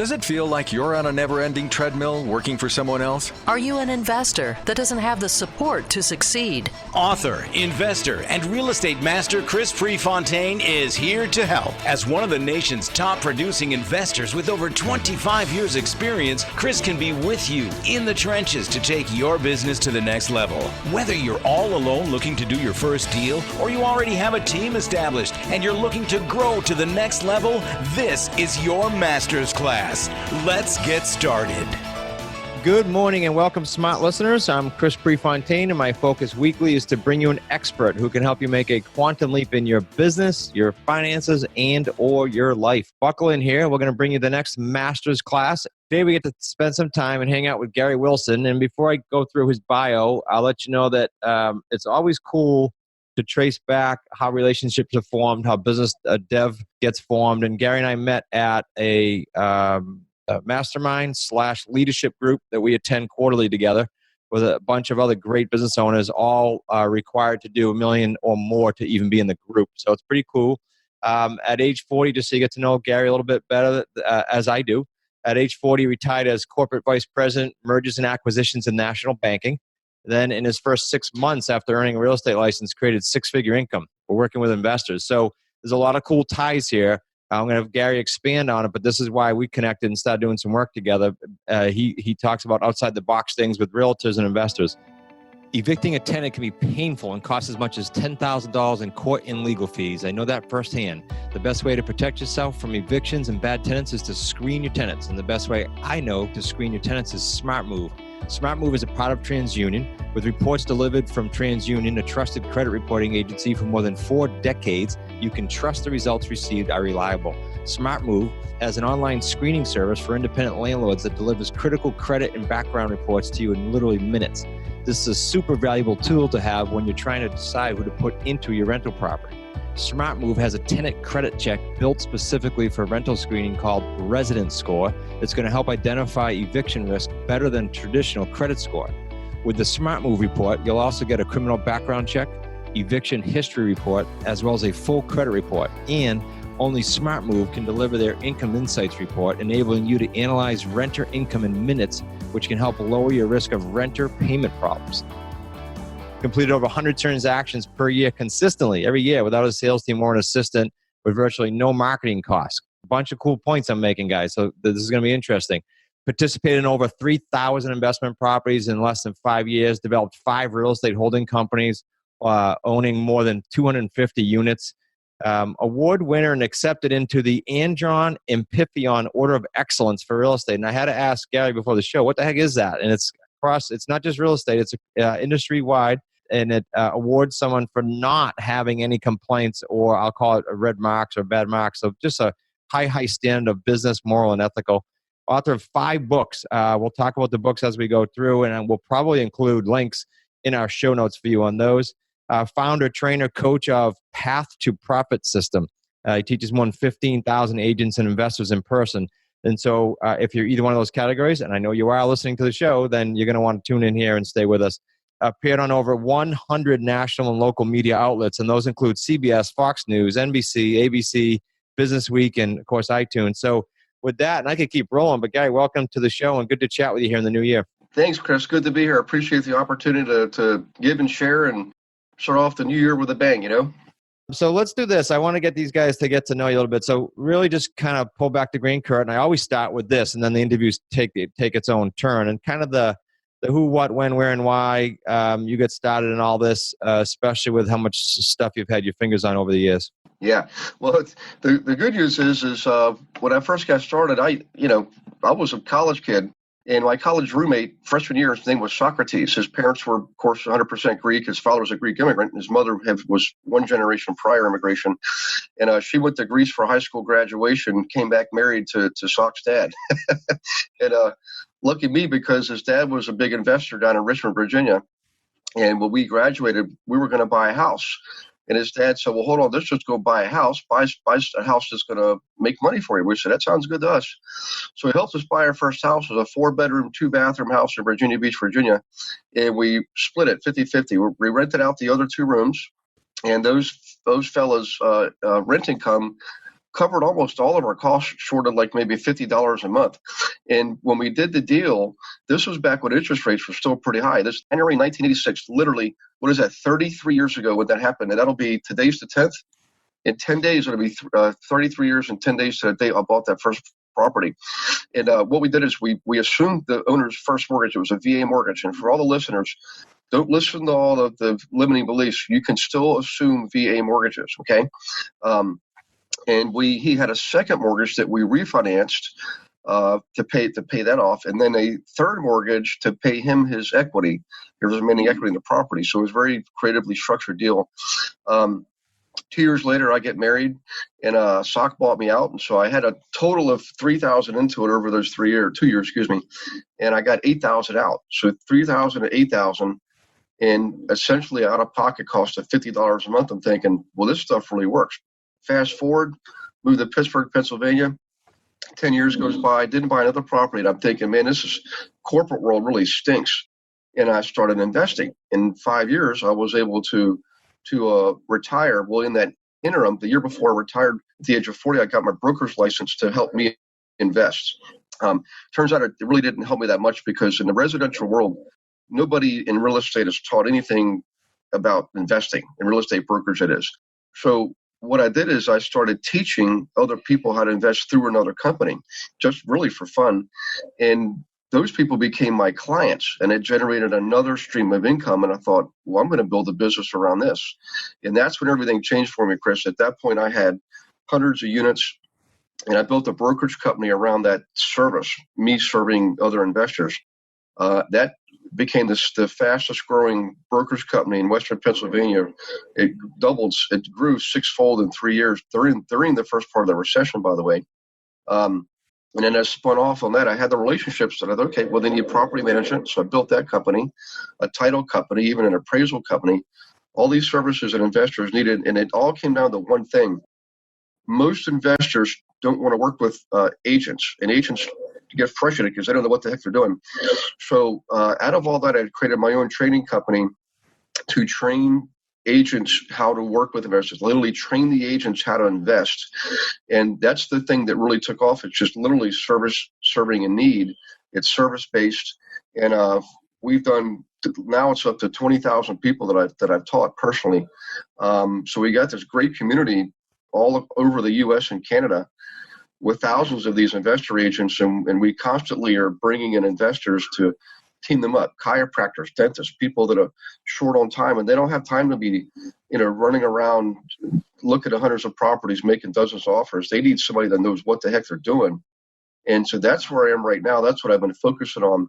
Does it feel like you're on a never-ending treadmill working for someone else? Are you an investor that doesn't have the support to succeed? Author, investor, and real estate master Chris Prefontaine is here to help. As one of the nation's top producing investors with over 25 years experience, Chris can be with you in the trenches to take your business to the next level. Whether you're all alone looking to do your first deal, or you already have a team established and you're looking to grow to the next level, this is your master's class. Let's get started. Good morning and welcome, smart listeners. I'm Chris Prefontaine, and my focus weekly is to bring you an expert who can help you make a quantum leap in your business, your finances, and or your life. Buckle in here. We're going to bring you the next master's class. Today we get to spend some time and hang out with Gary Wilson. And before I go through his bio, I'll let you know that it's always cool to trace back how relationships are formed, how business dev gets formed. And Gary and I met at a mastermind / leadership group that we attend quarterly together with a bunch of other great business owners, all required to do $1 million or more to even be in the group. So it's pretty cool. At age 40, just so you get to know Gary a little bit better, as I do, at age 40, he retired as corporate vice president, mergers and acquisitions in national banking. Then in his first 6 months after earning a real estate license, created six-figure income. We're working with investors. So there's a lot of cool ties here. I'm going to have Gary expand on it, but this is why we connected and started doing some work together. He talks about outside-the-box things with realtors and investors. Evicting a tenant can be painful and cost as much as $10,000 in court and legal fees. I know that firsthand. The best way to protect yourself from evictions and bad tenants is to screen your tenants. And the best way I know to screen your tenants is SmartMove. SmartMove is a part of TransUnion. With reports delivered from TransUnion, a trusted credit reporting agency for more than 4 decades, you can trust the results received are reliable. SmartMove has an online screening service for independent landlords that delivers critical credit and background reports to you in literally minutes. This is a super valuable tool to have when you're trying to decide who to put into your rental property. SmartMove has a tenant credit check built specifically for rental screening called Resident Score. It's going to help identify eviction risk better than traditional credit score. With the SmartMove report, you'll also get a criminal background check, eviction history report, as well as a full credit report. And only SmartMove can deliver their income insights report, enabling you to analyze renter income in minutes, which can help lower your risk of renter payment problems. Completed over 100 transactions per year consistently, every year, without a sales team or an assistant, with virtually no marketing costs. A bunch of cool points I'm making, guys, so this is going to be interesting. Participated in over 3,000 investment properties in less than 5 years, developed 5 real estate holding companies, owning more than 250 units. Award winner and accepted into the Andron Empyrean Order of Excellence for Real Estate. And I had to ask Gary before the show, what the heck is that? And it's not just real estate, it's industry-wide. And it awards someone for not having any complaints, or I'll call it a red marks or bad marks. So just a high standard of business, moral, and ethical. Author of 5 books. We'll talk about the books as we go through, and we'll probably include links in our show notes for you on those. Founder, trainer, coach of Path to Profit System. He teaches more than 15,000 agents and investors in person. And so if you're either one of those categories, and I know you are listening to the show, then you're going to want to tune in here and stay with us. Appeared on over 100 national and local media outlets, and those include CBS, Fox News, NBC, ABC, Business Week, and, of course, iTunes. So with that, and I could keep rolling, but Gary, welcome to the show, and good to chat with you here in the new year. Thanks, Chris. Good to be here. I appreciate the opportunity to give and share and start off the new year with a bang, So let's do this. I want to get these guys to get to know you a little bit. So really just kind of pull back the green curtain. I always start with this, and then the interviews take its own turn, and kind of the who, what, when, where, and why you get started in all this, especially with how much stuff you've had your fingers on over the years. Yeah. Well, the good news is when I first got started, I was a college kid, and my college roommate freshman year, his name was Socrates. His parents were, of course, 100% Greek. His father was a Greek immigrant, and his mother was one generation prior immigration. And she went to Greece for high school graduation, came back married to Soc's dad. And lucky me, because his dad was a big investor down in Richmond, Virginia. And when we graduated, we were going to buy a house. And his dad said, well, hold on, let's just go buy a house. Buy a house that's going to make money for you. We said, that sounds good to us. So he helped us buy our first house. It was a 4-bedroom, 2-bathroom house in Virginia Beach, Virginia. And we split it 50-50. We rented out the other 2 rooms. And those fellas' rent income covered almost all of our costs, short of like maybe $50 a month. And when we did the deal, this was back when interest rates were still pretty high. This January 1986, literally, what is that, 33 years ago when that happened? And that'll be, today's the 10th. In 10 days, it'll be 33 years and 10 days to the day I bought that first property. And what we did is we assumed the owner's first mortgage. It was a VA mortgage. And for all the listeners, don't listen to all of the limiting beliefs. You can still assume VA mortgages, okay? And he had a second mortgage that we refinanced to pay that off, and then a third mortgage to pay him his equity, his remaining equity in the property. So it was a very creatively structured deal. 2 years later, I get married, and SOC bought me out, and so I had a total of $3,000 into it over those 2 years, excuse me, and I got $8,000 out. So $3,000 to $8,000, and essentially out of pocket cost of $50 a month. I'm thinking, well, this stuff really works. Fast forward, moved to Pittsburgh, Pennsylvania. 10 years goes by, didn't buy another property, and I'm thinking, man, corporate world really stinks. And I started investing. In 5 years, I was able to retire. Well, in that interim, the year before I retired at the age of 40, I got my broker's license to help me invest. Turns out it really didn't help me that much, because in the residential world, nobody in real estate is taught anything about investing. In real estate brokerage, it is. So what I did is I started teaching other people how to invest through another company, just really for fun. And those people became my clients, and it generated another stream of income. And I thought, well, I'm going to build a business around this. And that's when everything changed for me, Chris. At that point, I had hundreds of units, and I built a brokerage company around that service, me serving other investors. That became the fastest growing brokerage company in Western Pennsylvania. It grew sixfold in 3 years during the first part of the recession, by the way. And then I spun off on that. I had the relationships that I thought, okay, well, they need property management. So I built that company, a title company, even an appraisal company, all these services that investors needed. And it all came down to one thing. Most investors don't want to work with agents, and agents get frustrated because they don't know what the heck they're doing. So out of all that, I created my own training company to train agents how to work with investors, literally train the agents how to invest. And that's the thing that really took off. It's just literally serving a need. It's service-based. And we've done, now it's up to 20,000 people that I've taught personally. So we got this great community all over the U.S. and Canada with thousands of these investor agents, and we constantly are bringing in investors to team them up, chiropractors, dentists, people that are short on time, and they don't have time to be, running around, looking at hundreds of properties, making dozens of offers. They need somebody that knows what the heck they're doing. And so that's where I am right now. That's what I've been focusing on.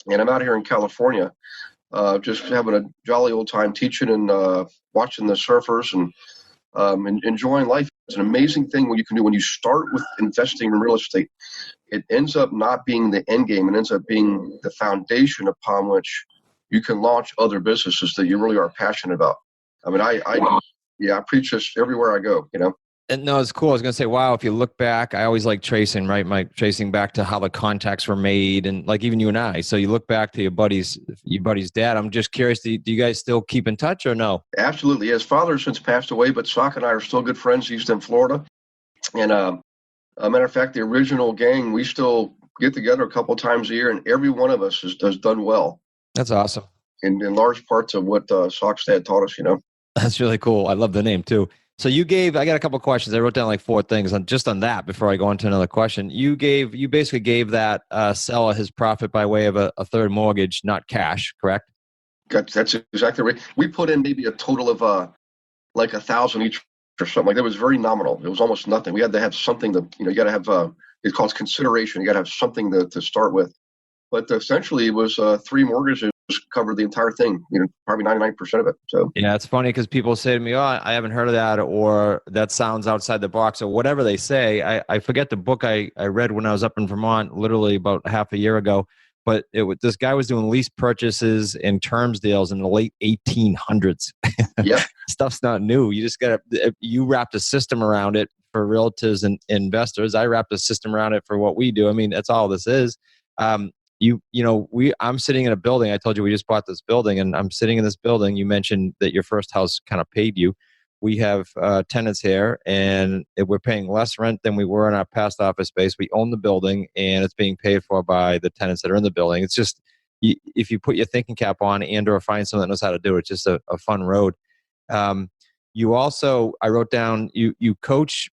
And I'm out here in California, just having a jolly old time teaching and watching the surfers and enjoying life. It's an amazing thing what you can do when you start with investing in real estate. It ends up not being the end game. It ends up being the foundation upon which you can launch other businesses that you really are passionate about. I mean, I preach this everywhere I go, And no, it's cool. I was going to say, wow, if you look back, I always like tracing, right? Tracing back to how the contacts were made, and like even you and I. So you look back to your buddy's dad. I'm just curious, do you guys still keep in touch or no? Absolutely. His father has since passed away, but Sock and I are still good friends. He's in Florida. And a matter of fact, the original gang, we still get together a couple times a year, and every one of us has done well. That's awesome. In large parts of what Sock's dad taught us, That's really cool. I love the name too. So I got a couple of questions. I wrote down like 4 things just on that before I go on to another question. You basically gave that seller his profit by way of a third mortgage, not cash, correct? That's exactly right. We put in maybe a total of like 1,000 each or something like that. It was very nominal. It was almost nothing. We had to have something that, you got to have, it's called consideration. You got to have something to start with. But essentially it was 3 mortgages covered the entire thing, probably 99% of it. So yeah, it's funny because people say to me, "Oh, I haven't heard of that," or "That sounds outside the box," or whatever they say. I forget the book I read when I was up in Vermont, literally about half a year ago. But this guy was doing lease purchases and terms deals in the late 1800s. Yeah, Stuff's not new. You just you wrapped a system around it for realtors and investors. I wrapped a system around it for what we do. I mean, that's all this is. I'm sitting in a building. I told you we just bought this building, and I'm sitting in this building. You mentioned that your first house kind of paid you. we have tenants here, and we're paying less rent than we were in our past office space. We own the building, and it's being paid for by the tenants that are in the building. It's just, if you put your thinking cap on and or find someone that knows how to do it, it's just a fun road. You also, I wrote down, you coach,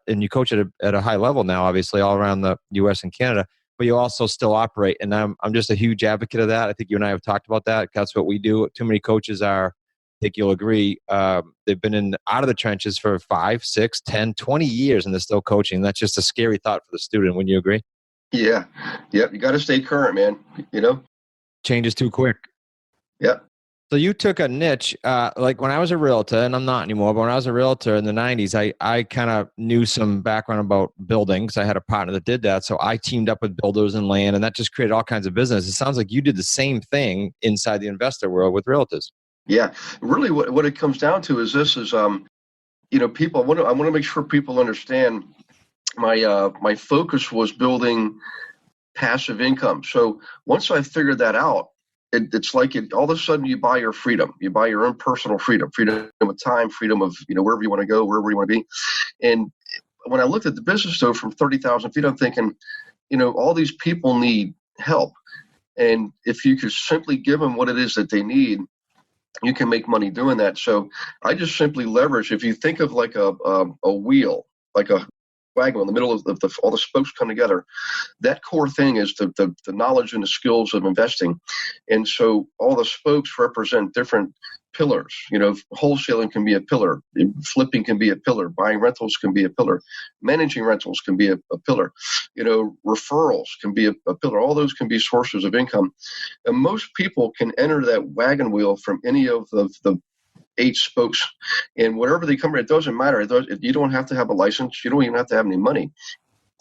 and you coach at a high level now, obviously all around the U.S. and Canada, but you also still operate. And I'm just a huge advocate of that. I think you and I have talked about that. That's what we do. Too many coaches are, I think you'll agree, they've been out of the trenches for 5, 6, 10, 20 years, and they're still coaching. That's just a scary thought for the student. Wouldn't you agree? Yeah. Yep. You got to stay current, man. Changes too quick. Yep. So you took a niche, like when I was a realtor, and I'm not anymore, but when I was a realtor in the 90s, I kind of knew some background about building because I had a partner that did that. So I teamed up with builders and land, and that just created all kinds of business. It sounds like you did the same thing inside the investor world with realtors. Yeah. Really what it comes down to is people, I want to make sure people understand my focus was building passive income. So once I figured that out, it's like all of a sudden you buy your freedom. You buy your own personal freedom of time, freedom of, wherever you want to go, wherever you want to be. And when I looked at the business though, from 30,000 feet, I'm thinking, all these people need help. And if you could simply give them what it is that they need, you can make money doing that. So I just simply leverage, if you think of like a wheel, like a wagon in the middle of all the spokes come together, that core thing is the knowledge and the skills of investing. And so all the spokes represent different pillars. Wholesaling can be a pillar, flipping can be a pillar, buying rentals can be a pillar, managing rentals can be a pillar, referrals can be a pillar. All those can be sources of income. And most people can enter that wagon wheel from any of the 8 spokes, and whatever they come, it doesn't matter. You don't have to have a license. You don't even have to have any money.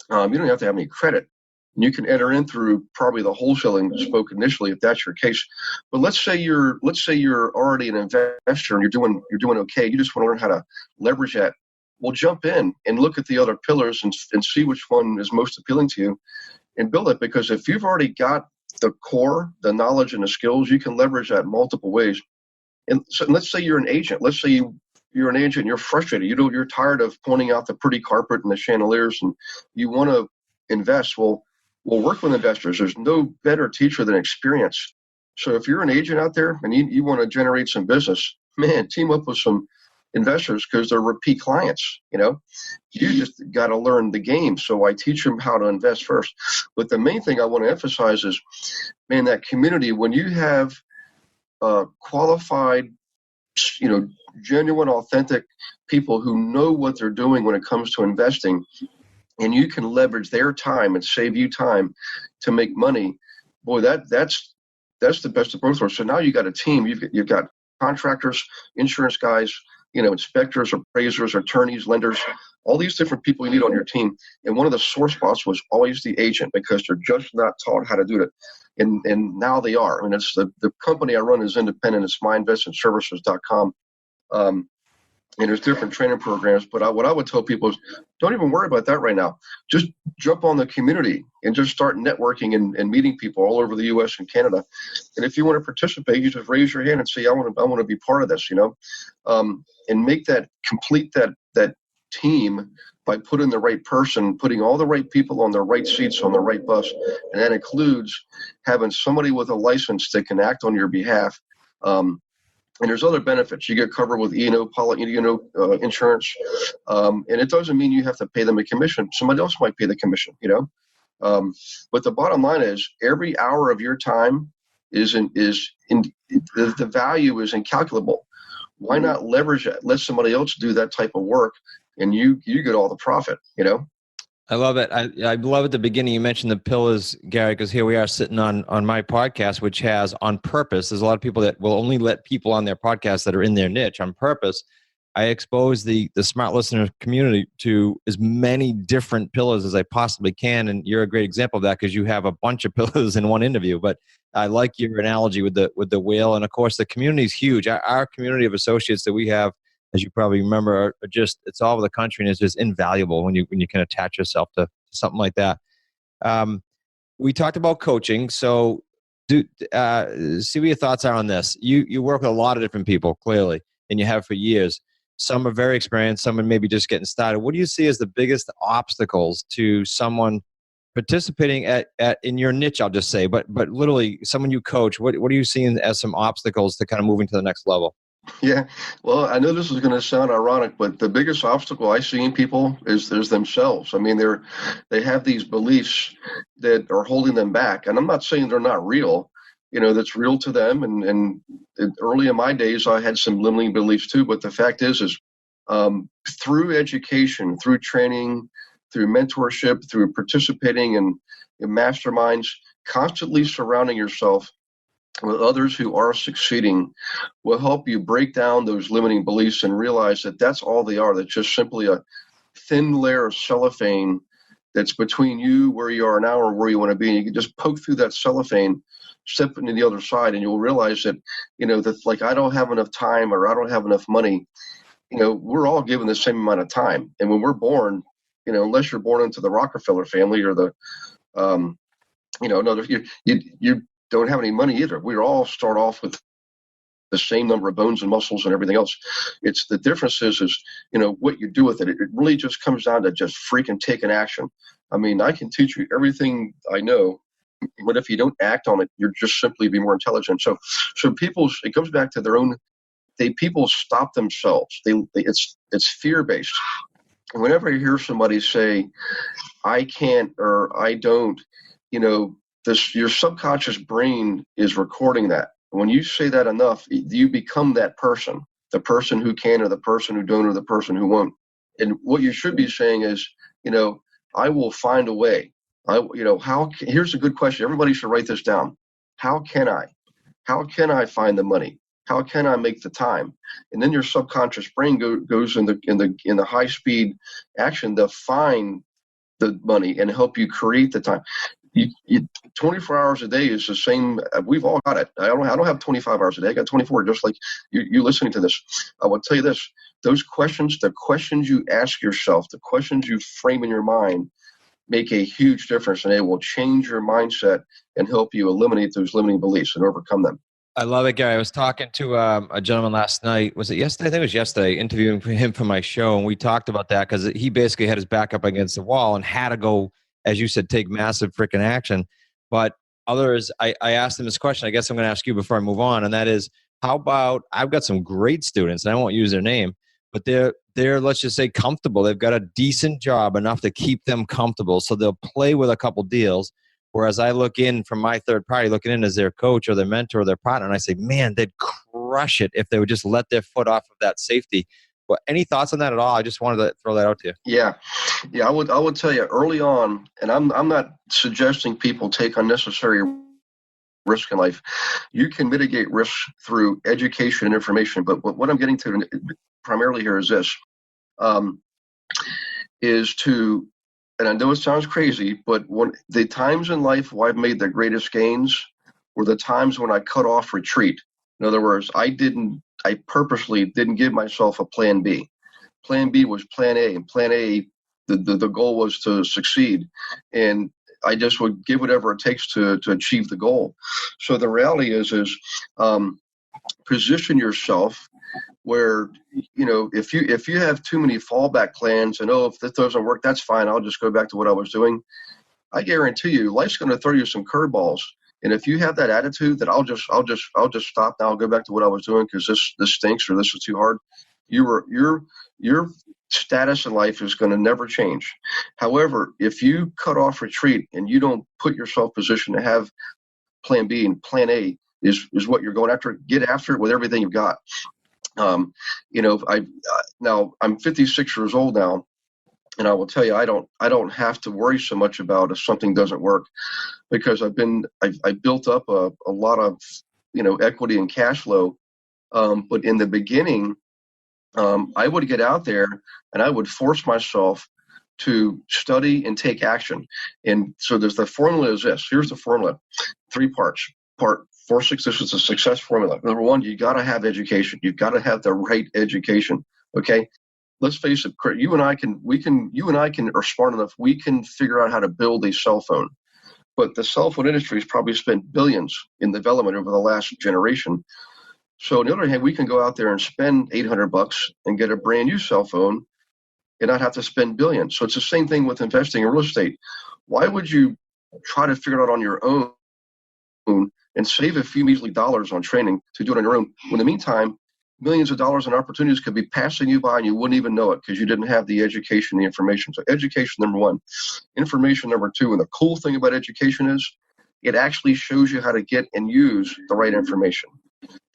You don't have to have any credit. You can enter in through probably the wholesaling spoke initially, if that's your case. But let's say you're already an investor and you're doing okay. You just want to learn how to leverage that. Well, jump in and look at the other pillars and see which one is most appealing to you, and build it. Because if you've already got the core, the knowledge and the skills, you can leverage that multiple ways. And so let's say you're an agent. Let's say you're an agent and you're frustrated. You're tired of pointing out the pretty carpet and the chandeliers, and you want to invest. Well, work with investors. There's no better teacher than experience. So if you're an agent out there and you want to generate some business, man, team up with some investors because they're repeat clients. You just got to learn the game. So I teach them how to invest first. But the main thing I want to emphasize is, man, that community, when you have qualified, genuine, authentic people who know what they're doing when it comes to investing, and you can leverage their time and save you time to make money, boy, that's the best of both worlds. So now you got a team. You've got contractors, insurance guys, inspectors, appraisers, attorneys, lenders, all these different people you need on your team. And one of the sore spots was always the agent, because they're just not taught how to do it. And now they are. I mean, it's the company I run is independent. It's myinvestmentservices.com. And there's different training programs. But what I would tell people is, don't even worry about that right now. Just jump on the community and just start networking and meeting people all over the U.S. and Canada. And if you want to participate, you just raise your hand and say, I want to be part of this, and complete that team by putting the right person, putting all the right people on the right seats on the right bus. And that includes having somebody with a license that can act on your behalf. And there's other benefits. You get covered with E&O insurance. And it doesn't mean you have to pay them a commission. Somebody else might pay the commission, But the bottom line is, every hour of your time the value is incalculable. Why not leverage it? Let somebody else do that type of work, and you get all the profit, I love it. I love at the beginning you mentioned the pillars, Gary, because here we are sitting on my podcast, which has, on purpose, there's a lot of people that will only let people on their podcast that are in their niche. On purpose, I expose the smart listener community to as many different pillars as I possibly can. And you're a great example of that, because you have a bunch of pillars in one interview. But I like your analogy with the wheel. And of course, the community is huge. Our community of associates that we have, as you probably remember, are just, it's all over the country, and it's just invaluable when you can attach yourself to something like that. We talked about coaching. So see what your thoughts are on this. You work with a lot of different people, clearly, and you have for years. Some are very experienced, some are maybe just getting started. What do you see as the biggest obstacles to someone participating at in your niche, I'll just say, but literally someone you coach, what are you seeing as some obstacles to kind of moving to the next level? Yeah, well, I know this is going to sound ironic, but the biggest obstacle I see in people is there's themselves. I mean, they have these beliefs that are holding them back, and I'm not saying they're not real. That's real to them. And early in my days, I had some limiting beliefs too. But the fact is through education, through training, through mentorship, through participating in masterminds, constantly surrounding yourself with others who are succeeding will help you break down those limiting beliefs and realize that that's all they are. That's just simply a thin layer of cellophane that's between you, where you are now, or where you want to be. And you can just poke through that cellophane, step into the other side, and you'll realize that, that like, I don't have enough time or I don't have enough money. We're all given the same amount of time. And when we're born, unless you're born into the Rockefeller family or the, another, you don't have any money either. We all start off with the same number of bones and muscles and everything else. It's the difference is what you do with it. It really just comes down to just freaking taking action. I mean, I can teach you everything I know, but if you don't act on it, you're just simply be more intelligent. So it comes back to their own. People stop themselves. It's fear based. And whenever I hear somebody say, "I can't" or "I don't," your subconscious brain is recording that. When you say that enough, you become that person, the person who can or the person who don't or the person who won't. And what you should be saying is, I will find a way. Here's a good question. Everybody should write this down. How can I find the money? How can I make the time? And then your subconscious brain goes in the high speed action to find the money and help you create the time. 24 hours a day is the same. We've all got it. I don't have 25 hours a day. I got 24, just like you listening to this. I will tell you this, the questions you ask yourself, the questions you frame in your mind make a huge difference, and it will change your mindset and help you eliminate those limiting beliefs and overcome them. I love it, Gary. I was talking to a gentleman last night. Was it yesterday? I think it was yesterday, interviewing him for my show. And we talked about that because he basically had his back up against the wall and had to go, as you said, take massive freaking action. But others, I asked him this question. I guess I'm going to ask you before I move on. And that is, how about, I've got some great students, and I won't use their name, but they're, let's just say, comfortable. They've got a decent job, enough to keep them comfortable. So they'll play with a couple deals. Whereas I look in from my third party, looking in as their coach or their mentor or their partner, and I say, man, they'd crush it if they would just let their foot off of that safety. But any thoughts on that at all? I just wanted to throw that out to you. Yeah. I would tell you early on, and I'm not suggesting people take unnecessary risk in life. You can mitigate risk through education and information. But what I'm getting to primarily here is this, and I know it sounds crazy, but when the times in life where I've made the greatest gains were the times when I cut off retreat. In other words, I purposely didn't give myself a plan B. Plan B was plan A, and plan A, the goal was to succeed. And I just would give whatever it takes to achieve the goal. So the reality is position yourself where, if you have too many fallback plans and, if this doesn't work, that's fine, I'll just go back to what I was doing. I guarantee you, life's going to throw you some curveballs. And if you have that attitude that I'll just stop now, I'll go back to what I was doing because this stinks or this is too hard, your status in life is going to never change. However, if you cut off retreat and you don't put yourself positioned to have plan B, and plan A is what you're going after, get after it with everything you've got. Now I'm 56 years old now, and I will tell you, I don't have to worry so much about if something doesn't work, because I built up a lot of, equity and cash flow. But in the beginning, I would get out there and I would force myself to study and take action. And so the formula is this. Here's the formula. 3 parts. Part 4-6, this is a success formula. Number 1, you got to have education. You've got to have the right education. Okay. Let's face it, you and I are smart enough. We can figure out how to build a cell phone. But the cell phone industry has probably spent billions in development over the last generation. So on the other hand, we can go out there and spend $800 and get a brand new cell phone and not have to spend billions. So it's the same thing with investing in real estate. Why would you try to figure it out on your own and save a few measly dollars on training to do it on your own? When in the meantime, millions of dollars in opportunities could be passing you by and you wouldn't even know it because you didn't have the education, the information. So education, number one. Information, number two. And the cool thing about education is it actually shows you how to get and use the right information.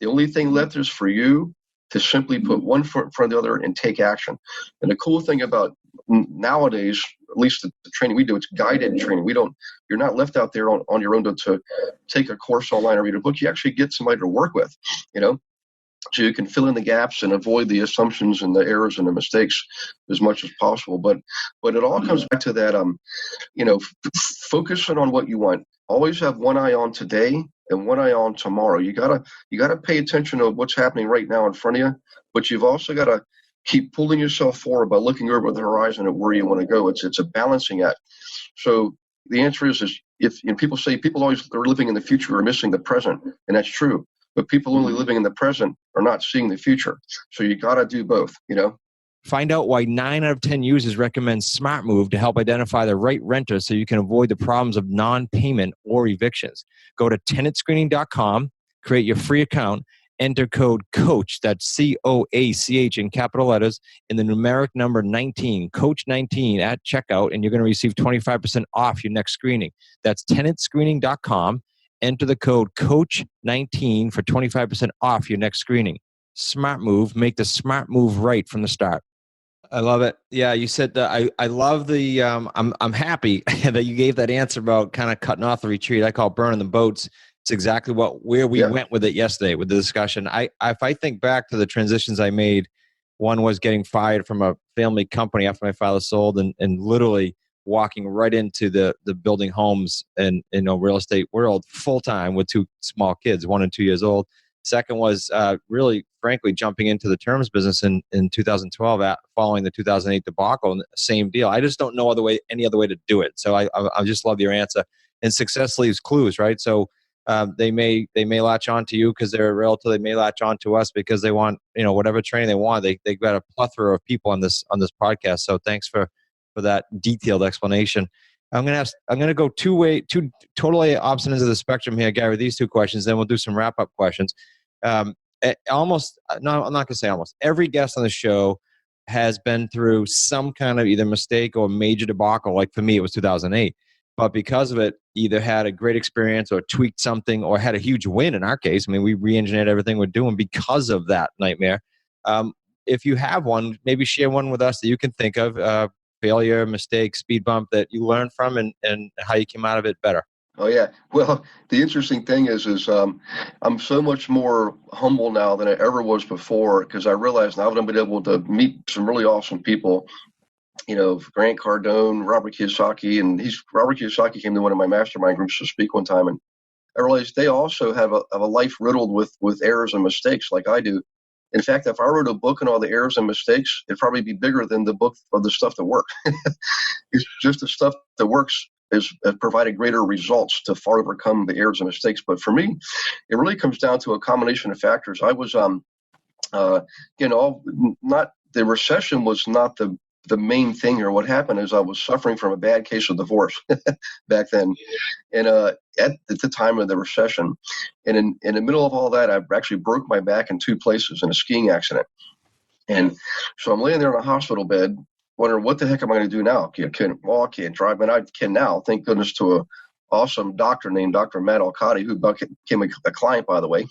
The only thing left is for you to simply put one foot in front of the other and take action. And the cool thing about nowadays, at least the training we do, it's guided training. You're not left out there on your own to take a course online or read a book. You actually get somebody to work with, so you can fill in the gaps and avoid the assumptions and the errors and the mistakes as much as possible. But it all comes back to that, focusing on what you want. Always have one eye on today and one eye on tomorrow. You gotta pay attention to what's happening right now in front of you, but you've also got to keep pulling yourself forward by looking over the horizon at where you want to go. It's a balancing act. So the answer is if people say people always are living in the future or missing the present, and that's true. But people only living in the present are not seeing the future. So you got to do both, Find out why 9 out of 10 users recommend SmartMove to help identify the right renter so you can avoid the problems of non-payment or evictions. Go to tenantscreening.com, create your free account, enter code COACH, that's COACH in capital letters, in the numeric number 19, COACH19 at checkout, and you're going to receive 25% off your next screening. That's tenantscreening.com. Enter the code COACH19 for 25% off your next screening. Smart move. Make the smart move right from the start. I love it. Yeah, you said that. I love the. I'm happy that you gave that answer about kind of cutting off the retreat. I call it burning the boats. It's exactly where we went with it yesterday with the discussion. If I think back to the transitions I made, one was getting fired from a family company after my father sold, and literally walking right into the building homes and real estate world full time with 2 small kids, 1 and 2 years old. Second was really, frankly, jumping into the terms business in 2012 following the 2008 debacle, and same deal. I just don't know any other way to do it. So I just love your answer. And success leaves clues, right? So they may latch on to you because they're a realtor. They may latch on to us because they want whatever training they want. They've got a plethora of people on this podcast. So thanks for that detailed explanation. I'm gonna go two totally opposite ends of the spectrum here, Gary. These 2 questions, then we'll do some wrap up questions. I'm not gonna say almost every guest on the show has been through some kind of either mistake or major debacle. Like for me, it was 2008. But because of it, either had a great experience or tweaked something or had a huge win in our case. I mean, we re-engineered everything we're doing because of that nightmare. If you have one, maybe share one with us that you can think of. Failure, mistake, speed bump that you learned from and how you came out of it better. Oh, yeah. Well, the interesting thing is I'm so much more humble now than I ever was before because I realize now that I've been able to meet some really awesome people, Grant Cardone, Robert Kiyosaki, and Robert Kiyosaki came to one of my mastermind groups to speak one time, and I realized they also have a life riddled with errors and mistakes like I do. In fact, if I wrote a book on all the errors and mistakes, it'd probably be bigger than the book of the stuff that works. It's just the stuff that works has provided greater results to far overcome the errors and mistakes. But for me, it really comes down to a combination of factors. I was, not the recession was not the main thing here. What happened is I was suffering from a bad case of divorce back then, and at the time of the recession, and in the middle of all that, I actually broke my back in 2 places in a skiing accident, and so I'm laying there in a hospital bed, wondering what the heck am I going to do now? I can't walk, can't drive, and I can now. Thank goodness to a awesome doctor named Dr. Matt Alcati, who became a client, by the way.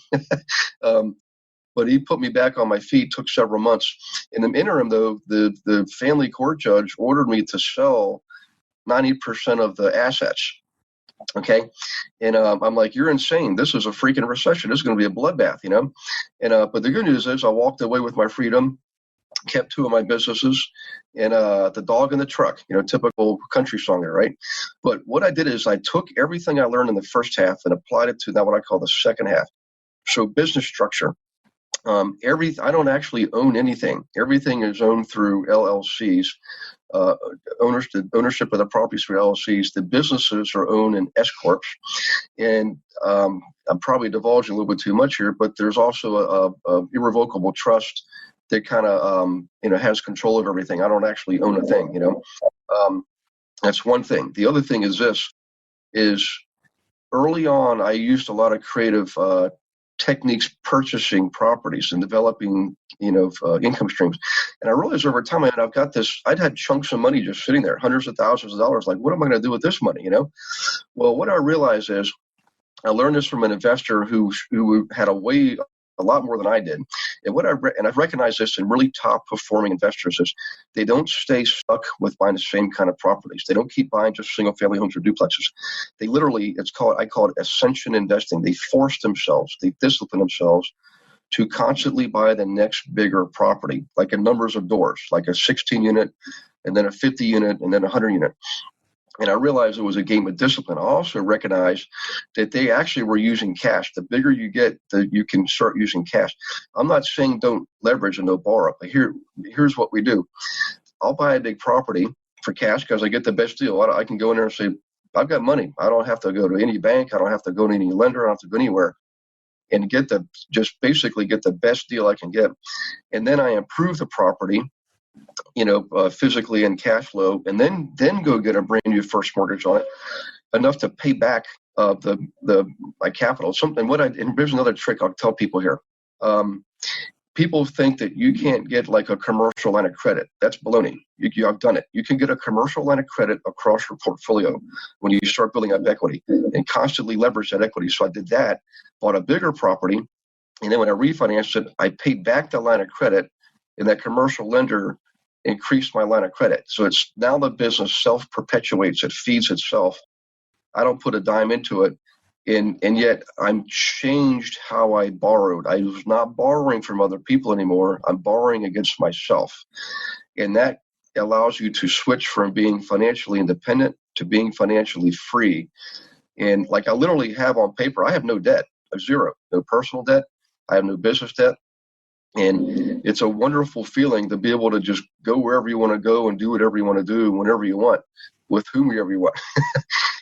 But he put me back on my feet, took several months. In the interim, though, the family court judge ordered me to sell 90% of the assets. Okay. And I'm like, you're insane. This is a freaking recession. This is going to be a bloodbath, And but the good news is I walked away with my freedom, kept 2 of my businesses, and the dog in the truck, typical country song there, right? But what I did is I took everything I learned in the first half and applied it to now what I call the second half. So business structure. I don't actually own anything. Everything is owned through LLCs. Ownership of the properties through LLCs. The businesses are owned in S corps, And I'm probably divulging a little bit too much here, but there's also a irrevocable trust that kind of has control of everything. I don't actually own a thing. That's one thing. The other thing is this: is early on, I used a lot of creative techniques purchasing properties and developing, income streams. And I realized over time, I'd had chunks of money just sitting there, hundreds of thousands of dollars. Like, what am I going to do with this money? Well, what I realized is I learned this from an investor who had a lot more than I did. And I've recognized this in really top performing investors is they don't stay stuck with buying the same kind of properties. They don't keep buying just single family homes or duplexes. They literally, I call it ascension investing. They force themselves, they discipline themselves to constantly buy the next bigger property, like in numbers of doors, like a 16 unit and then a 50 unit and then a 100 unit. And I realized it was a game of discipline. I also recognized that they actually were using cash. The bigger you get, you can start using cash. I'm not saying don't leverage and don't borrow, but here's what we do. I'll buy a big property for cash because I get the best deal. I can go in there and say, I've got money. I don't have to go to any bank. I don't have to go to any lender. I don't have to go anywhere, and basically get the best deal I can get. And then I improve the property, physically and cash flow, and then go get a brand new first mortgage on it, enough to pay back my capital. And here's another trick I'll tell people here. People think that you can't get like a commercial line of credit. That's baloney. I've done it. You can get a commercial line of credit across your portfolio when you start building up equity and constantly leverage that equity. So I did that, bought a bigger property, and then when I refinanced it, I paid back the line of credit, and that commercial lender increased my line of credit. So it's now the business self-perpetuates. It feeds itself. I don't put a dime into it. And yet I'm changed how I borrowed. I was not borrowing from other people anymore. I'm borrowing against myself. And that allows you to switch from being financially independent to being financially free. And like I literally have on paper, I have no debt. I have zero, no personal debt. I have no business debt. And it's a wonderful feeling to be able to just go wherever you want to go and do whatever you want to do, whenever you want, with whomever you want,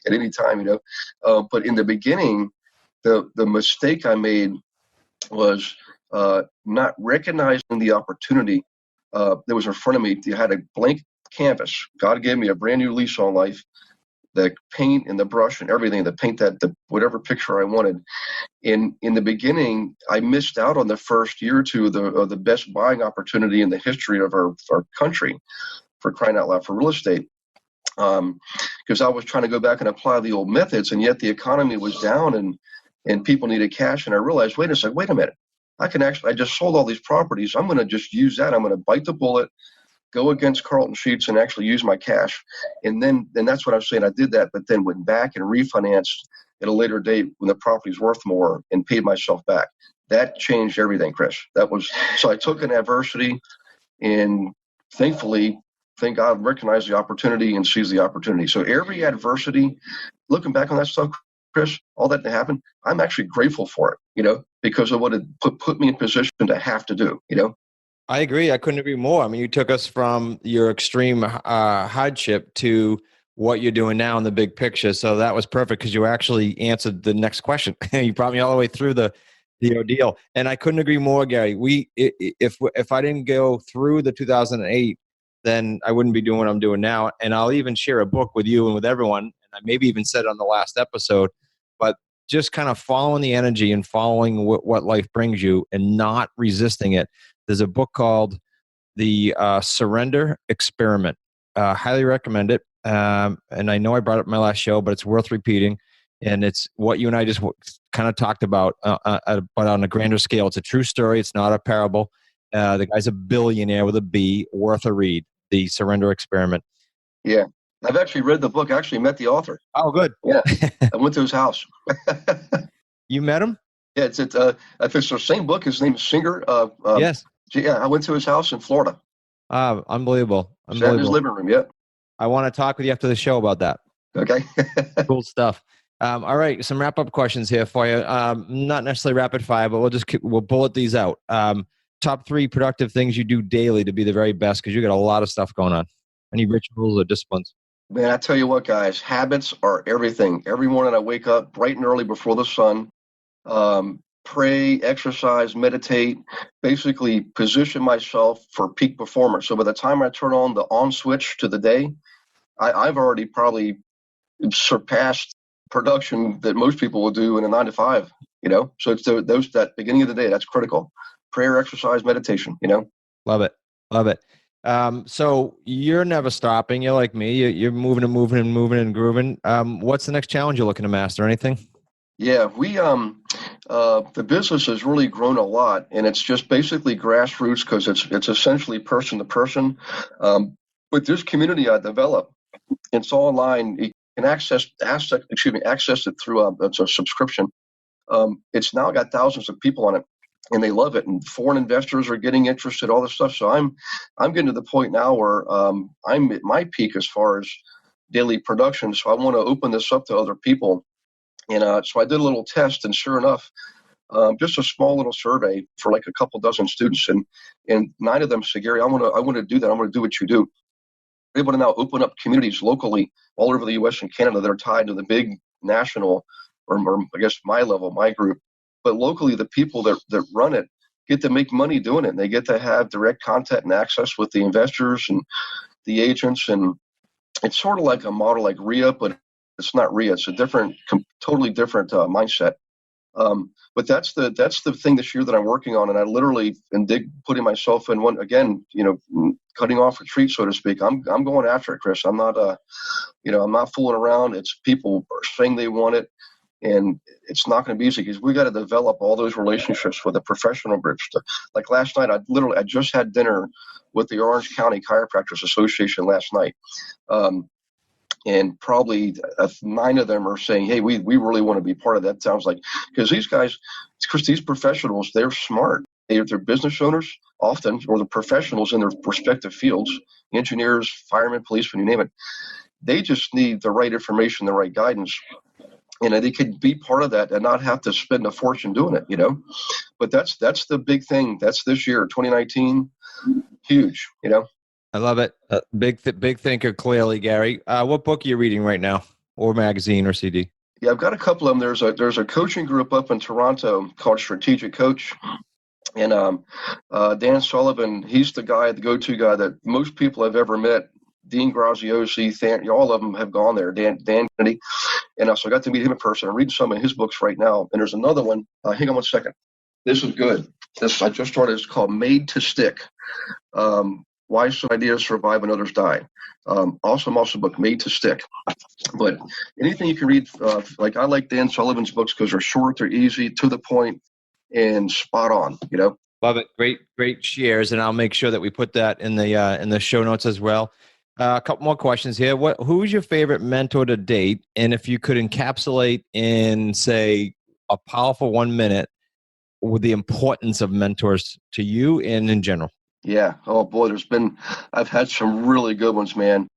at any time, But in the beginning, the mistake I made was not recognizing the opportunity that was in front of me. You had a blank canvas. God gave me a brand new lease on life, the paint and the brush and everything, to paint whatever picture I wanted. In the beginning, I missed out on the first year or two of the best buying opportunity in the history of our country, for crying out loud, for real estate. Because I was trying to go back and apply the old methods, and yet the economy was down and people needed cash. And I realized, wait a minute, I just sold all these properties. I'm going to just use that. I'm going to bite the bullet, go against Carlton Sheets and actually use my cash. And then that's what I'm saying. I did that, but then went back and refinanced at a later date when the property's worth more and paid myself back. That changed everything, Chris. So I took an adversity, and thankfully, thank God, recognized the opportunity and seized the opportunity. So every adversity, looking back on that stuff, Chris, all that happened, I'm actually grateful for it, because of what it put me in position to have to do, I agree. I couldn't agree more. I mean, you took us from your extreme hardship to what you're doing now in the big picture. So that was perfect because you actually answered the next question. You brought me all the way through the ordeal. And I couldn't agree more, Gary. If I didn't go through the 2008, then I wouldn't be doing what I'm doing now. And I'll even share a book with you and with everyone. And I maybe even said on the last episode, but just kind of following the energy and following what life brings you and not resisting it. There's a book called The Surrender Experiment. Highly recommend it. And I know I brought it up in my last show, but it's worth repeating. And it's what you and I just kind of talked about, but on a grander scale. It's a true story. It's not a parable. The guy's a billionaire with a B, worth a read. The Surrender Experiment. Yeah. I've actually read the book. I actually met the author. Oh, good. Yeah. I went to his house. You met him? Yeah. It's the same book. His name is Singer. Yes. Yeah. I went to his house in Florida. Unbelievable. Sat in his living room. Yeah. I want to talk with you after the show about that. Okay. Cool stuff. All right. Some wrap-up questions here for you. Not necessarily rapid fire, but we'll bullet these out. Top 3 productive things you do daily to be the very best, because you got a lot of stuff going on. Any rituals or disciplines? Man, I tell you what, guys, habits are everything. Every morning I wake up bright and early before the sun, pray, exercise, meditate, basically position myself for peak performance. So by the time I turn on the on switch to the day, I've already probably surpassed production that most people will do in a 9 to 5. So it's those that beginning of the day that's critical. Prayer, exercise, meditation. Love it. Love it. So you're never stopping. You're like me. You're moving and moving and moving and grooving. What's the next challenge you're looking to master? Anything? Yeah, the business has really grown a lot, and it's just basically grassroots because it's essentially person to person. But this community I developed, it's all online. You can access it through it's a subscription. It's now got thousands of people on it, and they love it. And foreign investors are getting interested, all this stuff. So I'm getting to the point now where I'm at my peak as far as daily production. So I want to open this up to other people. And so I did a little test, and sure enough, just a small little survey for like a couple dozen students, and 9 of them said, Gary, I want to do that. I want to do what you do. We're able to now open up communities locally all over the U.S. and Canada that are tied to the big national, or I guess my level, my group. But locally, the people that run it get to make money doing it. And they get to have direct contact and access with the investors and the agents. And it's sort of like a model like RIA, but it's not RIA. It's a totally different mindset. But that's the thing this year that I'm working on, and I literally putting myself in one again. Cutting off retreat, so to speak. I'm going after it, Chris. I'm not I'm not fooling around. It's people are saying they want it, and it's not going to be easy because we got to develop all those relationships with a professional bridge. Like last night, I just had dinner with the Orange County Chiropractors Association last night. And probably 9 of them are saying, hey, we really want to be part of that. Sounds like, because these guys, Chris, these professionals, they're smart. They're business owners often, or the professionals in their respective fields, engineers, firemen, policemen, you name it. They just need the right information, the right guidance. And they could be part of that and not have to spend a fortune doing it, But that's the big thing. That's this year, 2019, huge, I love it. Big thinker, clearly, Gary. What book are you reading right now, or magazine, or CD? Yeah, I've got a couple of them. There's a coaching group up in Toronto called Strategic Coach, and Dan Sullivan. He's the go-to guy that most people have ever met. Dean Graziosi, all of them have gone there. Dan Kennedy, and so I got to meet him in person. I'm reading some of his books right now. And there's another one. Hang on one second. This is good. This I just started. It's called Made to Stick. Why some ideas survive and others die. Awesome book, Made to Stick. But anything you can read, like I like Dan Sullivan's books because they're short, they're easy, to the point, and spot on. Love it. Great shares, and I'll make sure that we put that in the show notes as well. A couple more questions here. Who's your favorite mentor to date? And if you could encapsulate in, say, a powerful 1 minute with the importance of mentors to you and in general. Yeah. Oh boy, I've had some really good ones, man.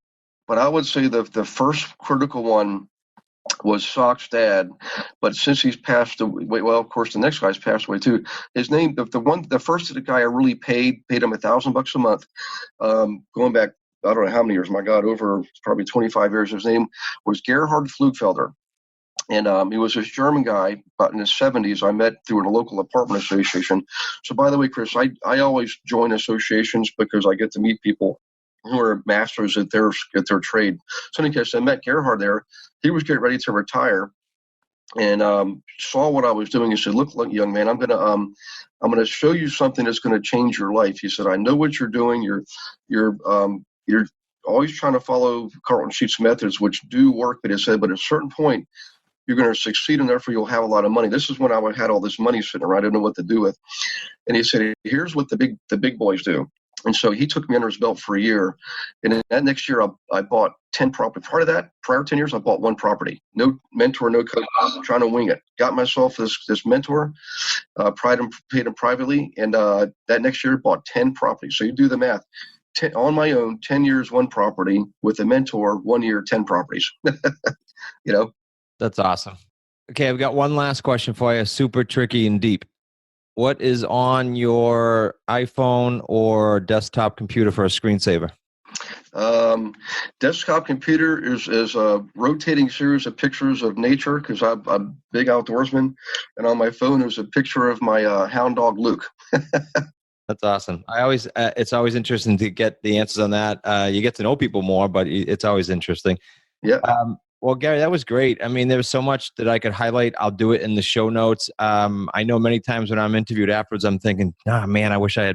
But I would say the first critical one was Sock's dad. But since he's passed away, well, of course, the next guy's passed away too. His name, the first guy I really paid him $1,000 a month. Going back, I don't know how many years. My God, over probably 25 years. His name was Gerhard Flugfelder. And he was this German guy, but in his 70s, I met through a local apartment association. So, by the way, Chris, I always join associations because I get to meet people who are masters at their trade. So, in any case, I met Gerhard there. He was getting ready to retire, and saw what I was doing. He said, "Look, young man, I'm gonna show you something that's going to change your life." He said, "I know what you're doing. You're always trying to follow Carlton Sheets methods, which do work." But he said, "But at a certain point, you're going to succeed, and therefore you'll have a lot of money." This is when I had all this money sitting around. I didn't know what to do with. And he said, "Here's what the big boys do." And so he took me under his belt for a year. And then that next year, I bought 10 properties. Part of that, prior 10 years, I bought 1 property. No mentor, no coach, trying to wing it. Got myself this mentor, paid him privately. And that next year, bought 10 properties. So you do the math. On my own, 10 years, 1 property. With a mentor, 1 year, 10 properties. That's awesome. Okay, I've got one last question for you, super tricky and deep. What is on your iPhone or desktop computer for a screensaver? Desktop computer is a rotating series of pictures of nature because I'm a big outdoorsman. And on my phone is a picture of my hound dog, Luke. That's awesome. It's always interesting to get the answers on that. You get to know people more, but it's always interesting. Yeah. Well, Gary, that was great. I mean, there was so much that I could highlight. I'll do it in the show notes. I know many times when I'm interviewed afterwards, I'm thinking, man, I wish I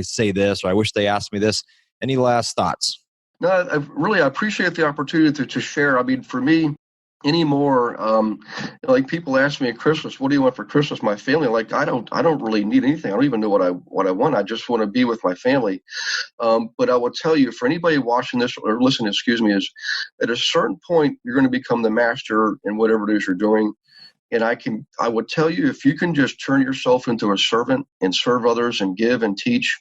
say this, or I wish they asked me this. Any last thoughts? No, I appreciate the opportunity to share. I mean, for me, anymore, like people ask me at Christmas, what do you want for Christmas? My family. Like, I don't really need anything. I don't even know what I want. I just want to be with my family. But I will tell you, for anybody watching this or listening, is at a certain point, you're going to become the master in whatever it is you're doing. And I would tell you, if you can just turn yourself into a servant and serve others and give and teach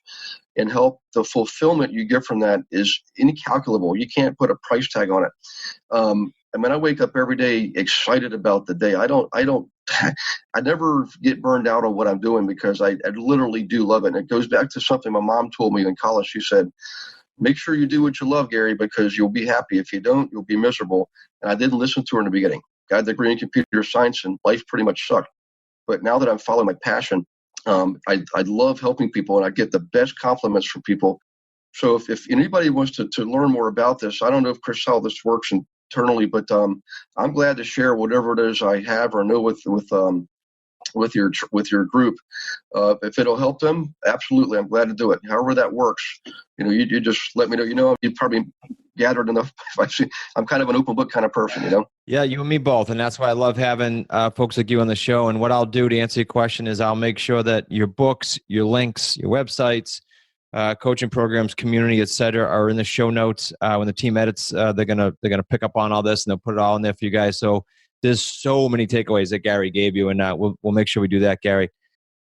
and help, the fulfillment you get from that is incalculable. You can't put a price tag on it. I mean, I wake up every day excited about the day. I never get burned out on what I'm doing because I literally do love it. And it goes back to something my mom told me in college. She said, make sure you do what you love, Gary, because you'll be happy. If you don't, you'll be miserable. And I didn't listen to her in the beginning. Got a degree in computer science and life pretty much sucked. But now that I'm following my passion, I love helping people and I get the best compliments from people. So if anybody wants to learn more about this, I don't know if Chris, how this works internally, but I'm glad to share whatever it is I have or know with your group. If it'll help them, absolutely, I'm glad to do it. However that works, you just let me know. You probably gathered enough. I'm kind of an open book kind of person, Yeah, you and me both. And that's why I love having folks like you on the show. And what I'll do to answer your question is I'll make sure that your books, your links, your websites, coaching programs, community, et cetera, are in the show notes. When the team edits, they're gonna pick up on all this and they'll put it all in there for you guys. So there's so many takeaways that Gary gave you, and we'll make sure we do that, Gary.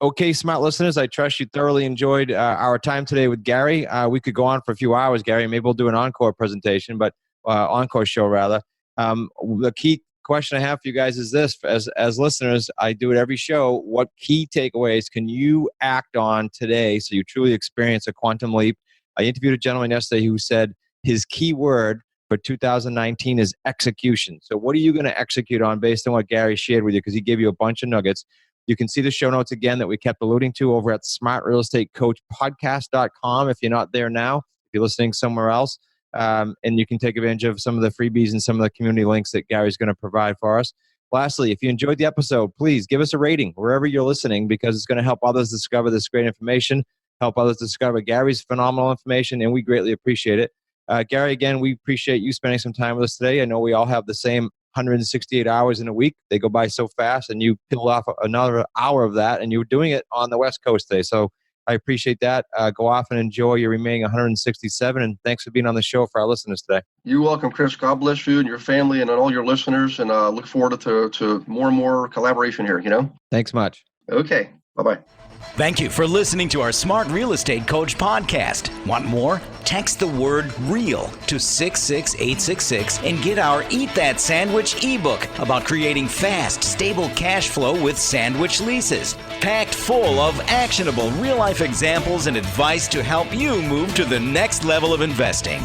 Okay, smart listeners, I trust you thoroughly enjoyed our time today with Gary. We could go on for a few hours, Gary. Maybe we'll do an encore presentation, but encore show rather. The key question I have for you guys is this: as listeners, I do it every show. What key takeaways can you act on today so you truly experience a quantum leap? I interviewed a gentleman yesterday who said his key word for 2019 is execution. So what are you going to execute on based on what Gary shared with you? Because he gave you a bunch of nuggets. You can see the show notes again that we kept alluding to over at smartrealestatecoachpodcast.com. If you're not there now, if you're listening somewhere else, and you can take advantage of some of the freebies and some of the community links that Gary's going to provide for us. Lastly, if you enjoyed the episode, please give us a rating wherever you're listening because it's going to help others discover this great information, help others discover Gary's phenomenal information, and we greatly appreciate it. Gary, again, we appreciate you spending some time with us today. I know we all have the same 168 hours in a week. They go by so fast, and you peeled off another hour of that, and you were doing it on the West Coast today. So I appreciate that. Go off and enjoy your remaining 167, and thanks for being on the show for our listeners today. You're welcome, Chris. God bless you and your family and all your listeners, and look forward to more and more collaboration here, Thanks much. Okay. Bye-bye. Thank you for listening to our Smart Real Estate Coach podcast. Want more? Text the word REAL to 66866 and get our Eat That Sandwich ebook about creating fast, stable cash flow with sandwich leases. Packed full of actionable real-life examples and advice to help you move to the next level of investing.